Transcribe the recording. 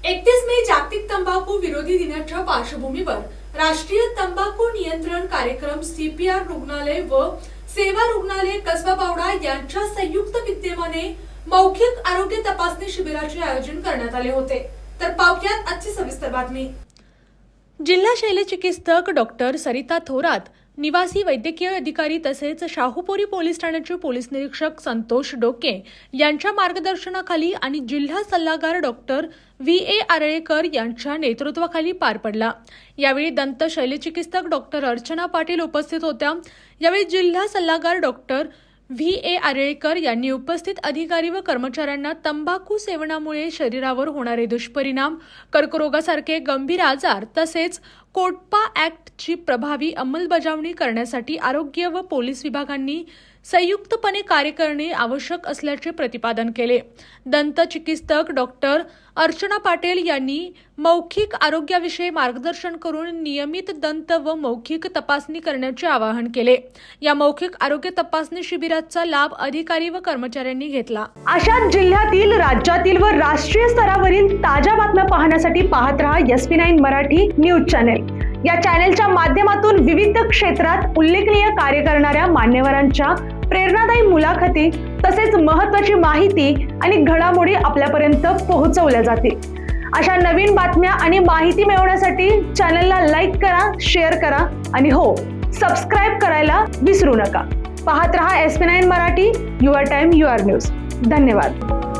31 मे जागतिक तंबाखू विरोधी दिनाच्या पार्श्वभूमीवर राष्ट्रीय तंबाखू नियंत्रण कार्यक्रम CPR रुग्णालय व सेवा रुग्णालय कसबा बावडा यांच्या संयुक्त विद्यमाने मौखिक आरोग्य तपासणी शिबिराचे आयोजन करण्यात आले होते। तर पाहुयात आजची सविस्तर बातमी। जिल्हा शल्यचिकित्सक डॉक्टर सरिता थोरात, निवासी वैद्यकीय अधिकारी तसेच शाहूपुरी पोलीस ठाण्याचे पोलीस निरीक्षक संतोष डोके यांच्या मार्गदर्शनाखाली आणि जिल्हा सल्लागार डॉक्टर VA आरळेकर यांच्या नेतृत्वाखाली पार पडला। यावेळी दंत शल्यचिकित्सक डॉक्टर अर्चना पाटील उपस्थित होत्या। यावेळी जिल्हा सल्लागार डॉक्टर VA आरळेकर यांनी उपस्थित अधिकारी व कर्मचाऱ्यांना तंबाखू सेवनामुळे शरीरावर होणारे दुष्परिणाम, कर्करोगासारखे गंभीर आजार तसेच कोटपा ॲक्टची प्रभावी अंमलबजावणी करण्यासाठी आरोग्य व पोलीस विभागांनी संयुक्तपणे कार्य करणे आवश्यक असल्याचे प्रतिपादन केले। दंत चिकित्सक डॉक्टर अर्चना पाटील यांनी मौखिक आरोग्याविषयी मार्गदर्शन करून नियमित दंत व मौखिक तपासणी करण्याचे आवाहन केले। या मौखिक आरोग्य तपासणी शिबिराचा लाभ अधिकारी व कर्मचाऱ्यांनी घेतला। अशाच जिल्ह्यातील, राज्यातील व राष्ट्रीय स्तरावरील ताज्या बातम्या पाहण्यासाठी पाहत रहा SP9 मराठी न्यूज चॅनेल। या चॅनेलच्या माध्यमातून विविध क्षेत्रात उल्लेखनीय कार्य करणाऱ्या मान्यवरांच्या प्रेरणादायी मुलाखती तसेच महत्त्वाची माहिती आणि घडामोडी आपल्यापर्यंत पोहोचवल्या जातील। अशा नवीन बातम्या आणि माहिती मिळवण्यासाठी चॅनलला लाईक करा, शेअर करा आणि हो, सबस्क्राईब करायला विसरू नका। पाहत रहा SP9 Marathi, your time your news. धन्यवाद।